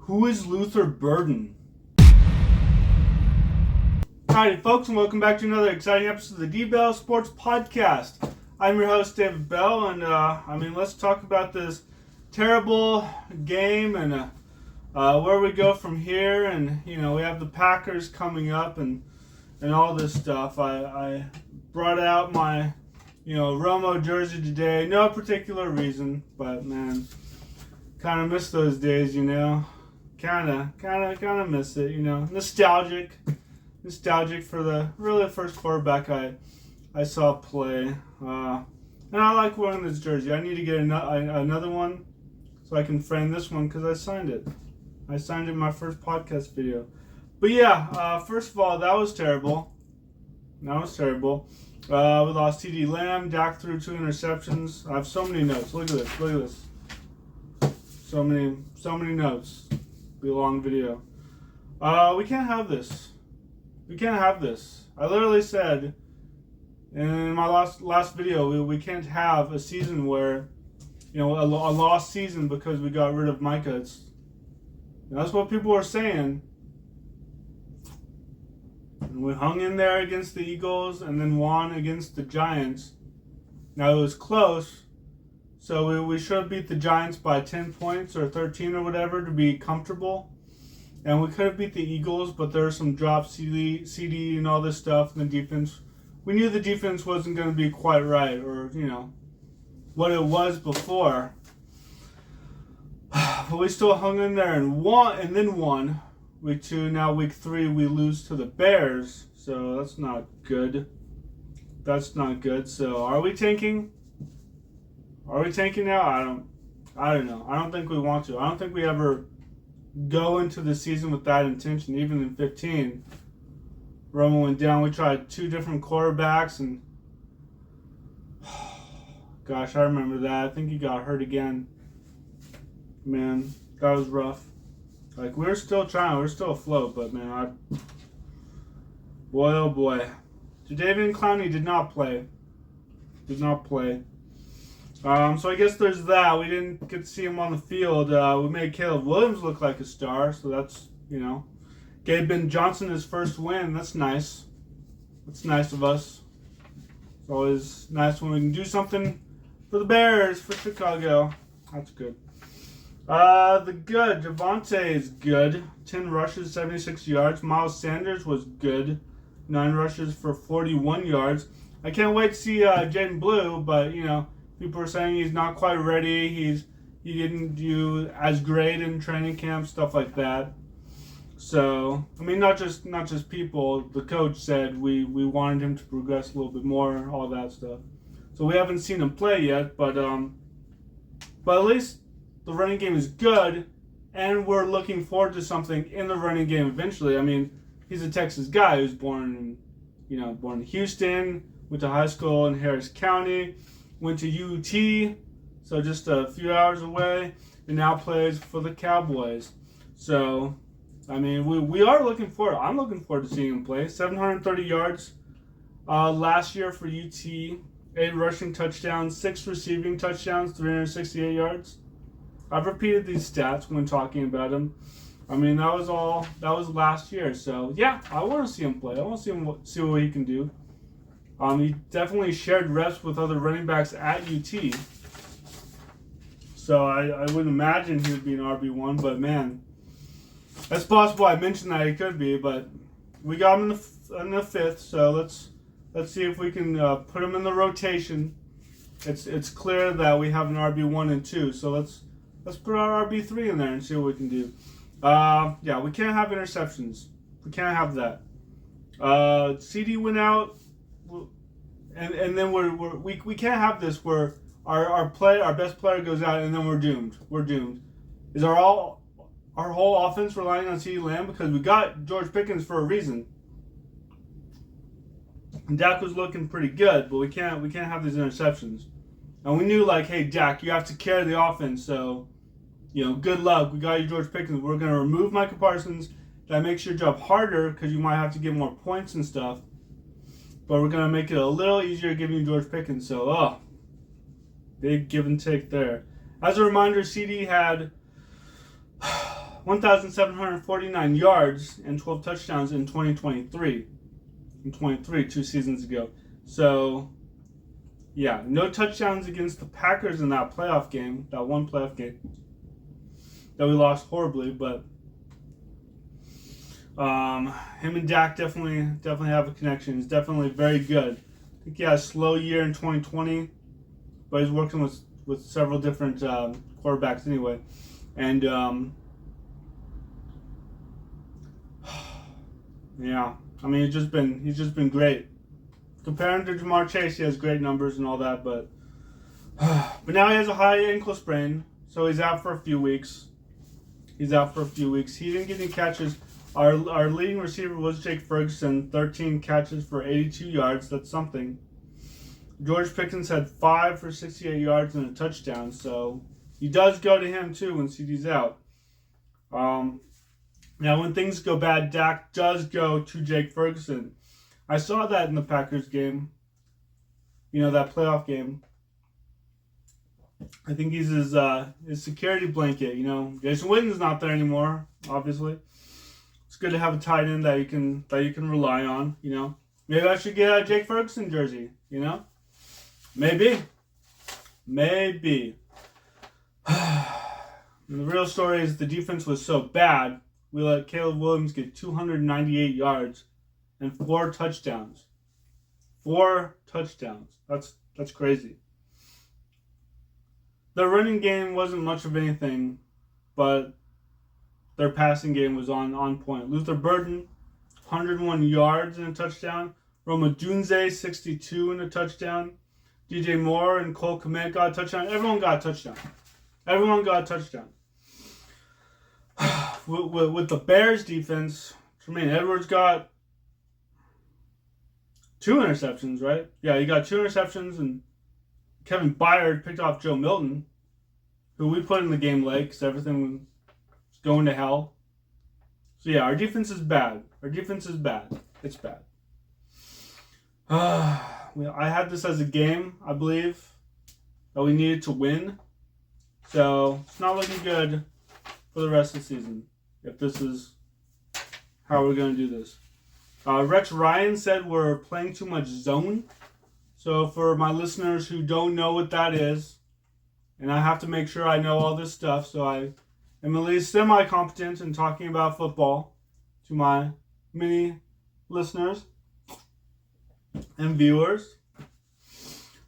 Who is Luther Burden? Howdy folks, and welcome back to another exciting episode of the D.Bell Sports Podcast. I'm your host, D.Bell, and let's talk about this terrible game and where we go from here. And, we have the Packers coming up and all this stuff. I brought out my, Romo jersey today. No particular reason, but, man, kind of miss those days, Kind of miss it, Nostalgic for the first quarterback I saw play. And I like wearing this jersey. I need to get another one so I can frame this one because I signed it. I signed it in my first podcast video. But yeah, first of all, that was terrible. We lost C.D. Lamb. Dak threw 2 interceptions. I have so many notes. Look at this. So many notes. Be a long video. We can't have this. I literally said in my last video, we can't have a season where, a lost season because we got rid of Micah. That's what people are saying. And we hung in there against the Eagles and then won against the Giants. Now it was close, so we should have beat the Giants by 10 points or 13 or whatever to be comfortable. And we could have beat the Eagles, but there were some drops, CD and all this stuff, and the defense. We knew the defense wasn't going to be quite right, or, what it was before. But we still hung in there and won. Week 2, now week 3, we lose to the Bears. So that's not good. So are we tanking? Now? I don't know. I don't think we want to. I don't think we ever go into the season with that intention. Even in 15, Romo went down. We tried 2 different quarterbacks, and gosh, I remember that. I think he got hurt again. Man, that was rough. Like, we're still trying. We're still afloat, but man, boy, oh boy. Jadeveon Clowney did not play. So I guess there's that. We didn't get to see him on the field. We made Caleb Williams look like a star, so that's, gave Ben Johnson his first win. That's nice. That's nice of us. It's always nice when we can do something for the Bears, for Chicago. That's good. The good. Javonte is good. 10 rushes, 76 yards. Miles Sanders was good. 9 rushes for 41 yards. I can't wait to see Jaden Blue, but, people are saying he's not quite ready. He didn't do as great in training camp, stuff like that. So, not just people. The coach said we wanted him to progress a little bit more, all that stuff. So we haven't seen him play yet, but at least the running game is good, and we're looking forward to something in the running game eventually. He's a Texas guy who's born in Houston, went to high school in Harris County, went to UT, so just a few hours away, and now plays for the Cowboys. So, we are looking forward. I'm looking forward to seeing him play. 730 yards last year for UT, 8 rushing touchdowns, 6 receiving touchdowns, 368 yards. I've repeated these stats when talking about him. That was last year. So, yeah, I want to see him play. I want to see what he can do. He definitely shared reps with other running backs at UT. So I wouldn't imagine he would be an RB1, but man, that's possible. I mentioned that he could be, but we got him in the 5th, so let's see if we can put him in the rotation. It's clear that we have an RB1 and 2, so let's put our RB3 in there and see what we can do. Yeah, we can't have interceptions. We can't have that. CD went out. And then we can't have this where our best player goes out and then we're doomed. Is our whole offense relying on CeeDee Lamb? Because we got George Pickens for a reason. And Dak was looking pretty good, but we can't have these interceptions. And we knew, hey, Dak, you have to carry the offense, so good luck. We got you George Pickens. We're gonna remove Micah Parsons. That makes your job harder because you might have to get more points and stuff. But we're going to make it a little easier giving you George Pickens. So, big give and take there. As a reminder, CD had 1,749 yards and 12 touchdowns in 2023. In 23, 2 seasons ago. So, yeah, no touchdowns against the Packers in that playoff game, that one playoff game that we lost horribly, but him and Dak definitely have a connection. He's definitely very good. I think he had a slow year in 2020, but he's working with several different quarterbacks anyway. And yeah, I mean he's just been great. Comparing to Jamar Chase, he has great numbers and all that, but now he has a high ankle sprain, so he's out for a few weeks. He didn't get any catches. Our leading receiver was Jake Ferguson, 13 catches for 82 yards. That's something. George Pickens had 5 for 68 yards and a touchdown, so he does go to him too when CD's out. Now, when things go bad, Dak does go to Jake Ferguson. I saw that in the Packers game. That playoff game. I think he's his security blanket. Jason Witten's not there anymore, obviously. It's good to have a tight end that you can rely on. Maybe I should get a Jake Ferguson jersey. Maybe. And the real story is the defense was so bad, we let Caleb Williams get 298 yards and 4 touchdowns. 4 touchdowns. That's crazy. Their running game wasn't much of anything, but their passing game was on point. Luther Burden, 101 yards and a touchdown. Roma Dunze, 62 and a touchdown. DJ Moore and Cole Kmet got a touchdown. Everyone got a touchdown. With the Bears defense, Tremaine Edwards got 2 interceptions, right? Yeah, he got 2 interceptions, and Kevin Byard picked off Joe Milton, who we put in the game late because everything was going to hell. So yeah, our defense is bad. It's bad. I had this as a game, I believe, that we needed to win. So it's not looking good for the rest of the season if this is how we're going to do this. Rex Ryan said we're playing too much zone. So for my listeners who don't know what that is, and I have to make sure I know all this stuff, so I am at least semi-competent in talking about football to my many listeners and viewers.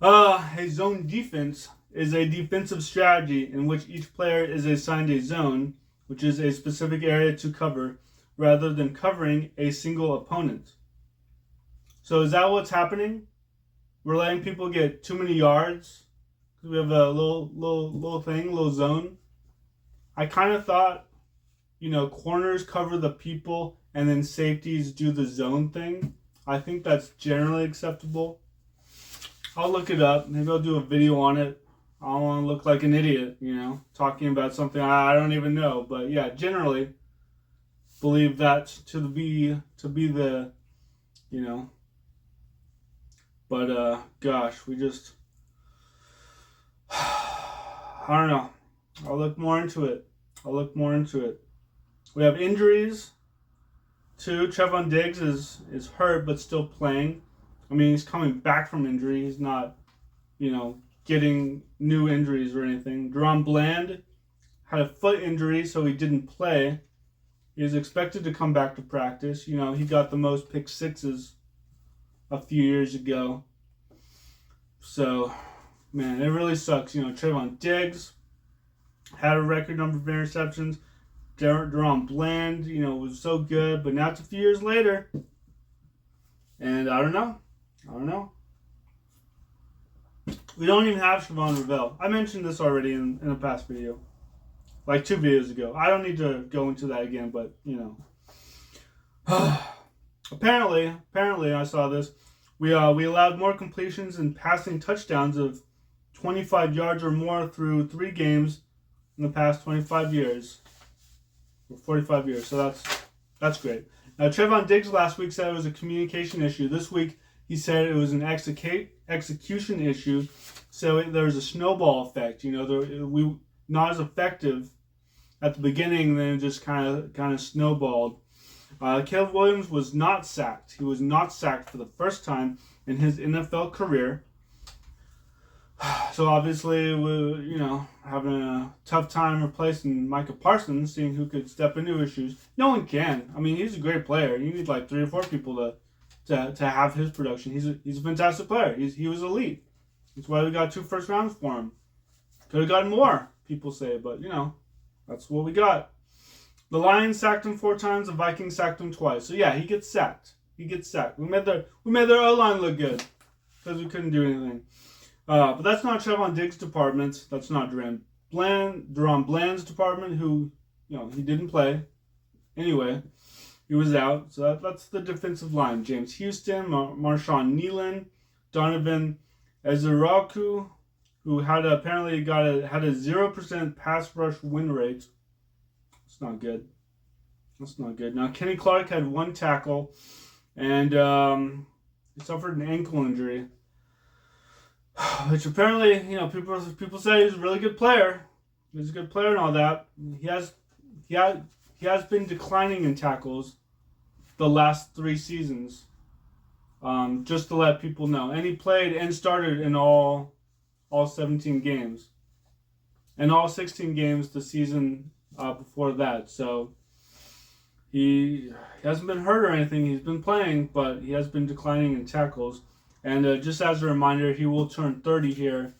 A zone defense is a defensive strategy in which each player is assigned a zone, which is a specific area to cover, rather than covering a single opponent. So is that what's happening? We're letting people get too many yards because we have a little zone. I kind of thought, corners cover the people and then safeties do the zone thing. I think that's generally acceptable. I'll look it up. Maybe I'll do a video on it. I don't want to look like an idiot, talking about something I don't even know. But yeah, generally believe that to be the, But gosh, we just I don't know. I'll look more into it. We have injuries too. Trevon Diggs is hurt but still playing. I mean, he's coming back from injury. He's not, getting new injuries or anything. Deron Bland had a foot injury, so he didn't play. He is expected to come back to practice. He got the most pick sixes a few years ago. So, man, it really sucks. Trevon Diggs had a record number of interceptions. Deron Bland, was so good, but now it's a few years later. And I don't know. We don't even have Siobhan Ravel. I mentioned this already in a past video. Like 2 videos ago. I don't need to go into that again, but, Apparently, I saw this. We allowed more completions and passing touchdowns of 25 yards or more through 3 games in the past 25 years. Or 45 years. So that's great. Now, Trevon Diggs last week said it was a communication issue. This week, he said it was an execution issue. So there was a snowball effect. We not as effective at the beginning, then it just kind of snowballed. Caleb Williams was not sacked. He was not sacked for the first time in his NFL career. So obviously, we're having a tough time replacing Micah Parsons, seeing who could step into his shoes. No one can. I mean, he's a great player. You need like 3 or 4 people to have his production. He's a fantastic player. He was elite. That's why we got 2 first rounds for him. Could have gotten more, people say, but that's what we got. The Lions sacked him 4 times. The Vikings sacked him twice. So yeah, he gets sacked. We made their O-line look good because we couldn't do anything. But that's not Trevon Diggs' department. That's not Deron Bland's department, who he didn't play. Anyway, he was out. So that's the defensive line. James Houston, Marshawn Nealon, Donovan Ezeraku, who had a 0% pass rush win rate. It's not good. That's not good. Now, Kenny Clark had 1 tackle, and he suffered an ankle injury, which apparently, people say he's a really good player. He's a good player and all that. He has been declining in tackles the last 3 seasons. Just to let people know, and he played and started in all 17 games, and all 16 games the season before that. So he hasn't been hurt or anything. He's been playing, but he has been declining in tackles. And just as a reminder, he will turn 30 here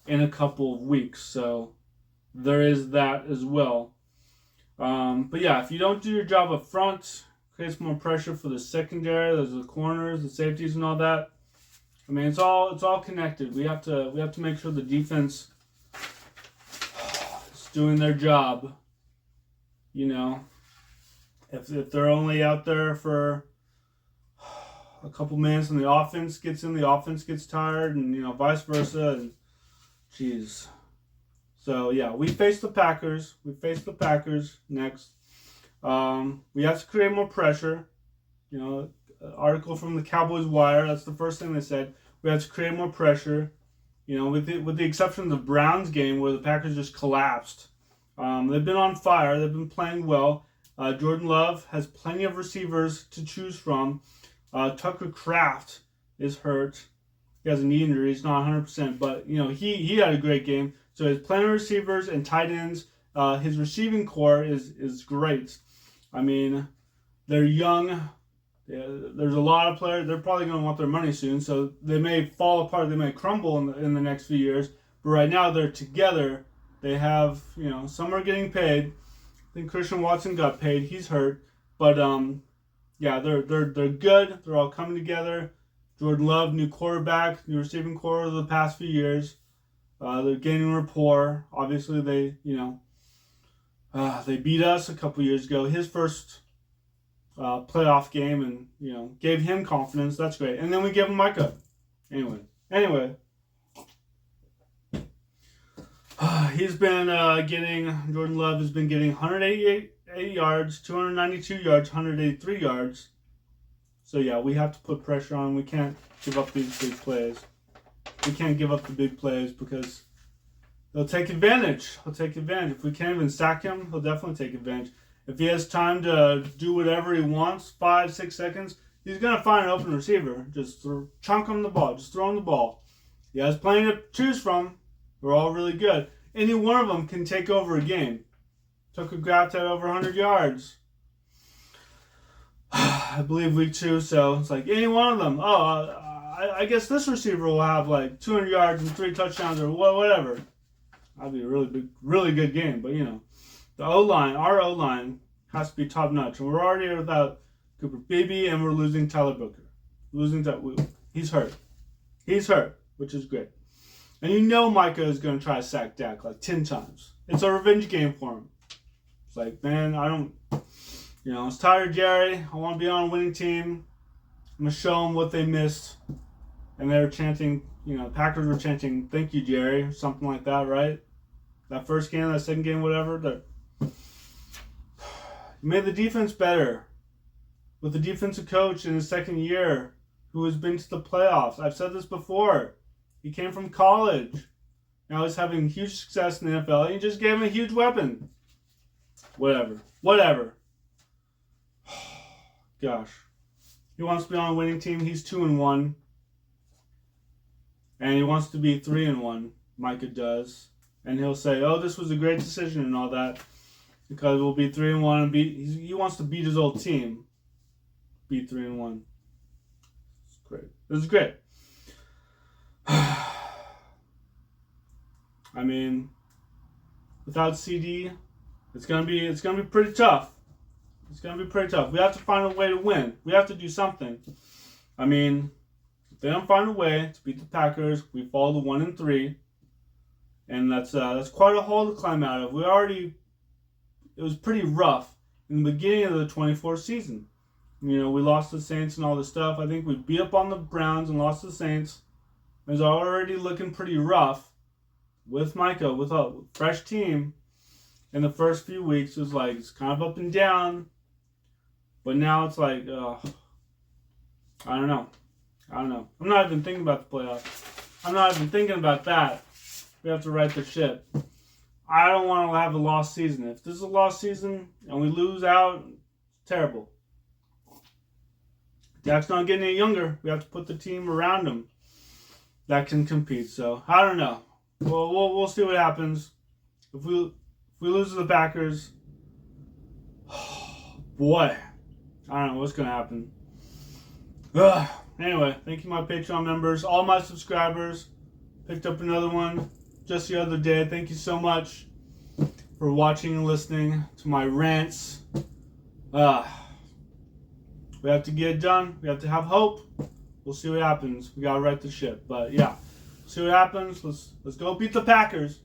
in a couple of weeks. So there is that as well. But yeah, if you don't do your job up front, creates more pressure for the secondary. There's the corners, the safeties, and all that. I mean, it's all connected. We have to make sure the defense is doing their job. If they're only out there for a couple minutes and the offense gets tired, and vice versa, and jeez. So yeah, we face the Packers. Next. We have to create more pressure. Article from the Cowboys Wire. That's the first thing they said. We have to create more pressure. With the exception of the Browns game where the Packers just collapsed. They've been on fire. They've been playing well. Jordan Love has plenty of receivers to choose from. Tucker Kraft is hurt. He has a knee injury. He's not 100%, but he had a great game. So he has plenty of receivers and tight ends. His receiving core is great. I mean, they're young. There's a lot of players. They're probably going to want their money soon, so they may fall apart. They may crumble in the next few years. But right now, they're together. They have, some are getting paid. I think Christian Watson got paid. He's hurt, but yeah, they're good. They're all coming together. Jordan Love, new quarterback, new receiving core over the past few years. They're gaining rapport. Obviously, they beat us a couple years ago. His first playoff game, and gave him confidence. That's great. And then we gave him Micah. Anyway, Jordan Love has been getting 188 yards, 292 yards, 183 yards. So yeah, we have to put pressure on. We can't give up these big plays. We can't give up the big plays because they'll take advantage. If we can't even sack him, he'll definitely take advantage. If he has time to do whatever he wants, 5-6 seconds, he's going to find an open receiver. Just chunk him the ball. Just throw him the ball. He has plenty to choose from. They're all really good. Any one of them can take over a game. Tucker Kraft had over 100 yards. I believe week 2, so it's like any one of them. I guess this receiver will have like 200 yards and 3 touchdowns or whatever. That'd be a really good game. But the our O-line has to be top notch, and we're already without Cooper Beebe, and we're losing Tyler Booker. He's hurt, which is great. And Micah is going to try to sack Dak like 10 times. It's a revenge game for him. It's like, man, I was tired of Jerry. I want to be on a winning team. I'm going to show them what they missed. And they were chanting, Packers were chanting, "Thank you, Jerry," or something like that, right? That first game, that second game, whatever. He made the defense better with the defensive coach in his second year who has been to the playoffs. I've said this before. He came from college. Now he's having huge success in the NFL. And he just gave him a huge weapon. Whatever. Gosh. He wants to be on a winning team. He's 2-1. And he wants to be 3-1. Micah does. And he'll say, oh, this was a great decision and all that. Because we'll be 3-1 and he wants to beat his old team. Beat 3-1. It's great. This is great. I mean, without CD, it's gonna be pretty tough. It's gonna be pretty tough. We have to find a way to win. We have to do something. I mean, if they don't find a way to beat the Packers, we fall to 1-3, and that's quite a hole to climb out of. It was pretty rough in the beginning of the 24 season. You know, we lost the Saints and all this stuff. I think we beat up on the Browns and lost the Saints. It was already looking pretty rough with Micah, with a fresh team. In the first few weeks, it was like, it's kind of up and down. But now it's like, I don't know. I'm not even thinking about the playoffs. I'm not even thinking about that. We have to right the ship. I don't want to have a lost season. If this is a lost season and we lose out, it's terrible. Dak's not getting any younger. We have to put the team around him that can compete. So, I don't know. Well, we'll see what happens. If we lose to the Packers, boy, I don't know what's going to happen. Anyway, thank you, my Patreon members. All my subscribers. Picked up another one just the other day. Thank you so much for watching and listening to my rants. We have to get it done. We have to have hope. We'll see what happens. We got to right the ship. But, yeah. See what happens. Let's go beat the Packers.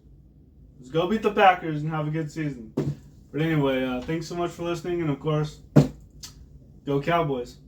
Let's go beat the Packers and have a good season. But anyway, thanks so much for listening. And, of course, go Cowboys.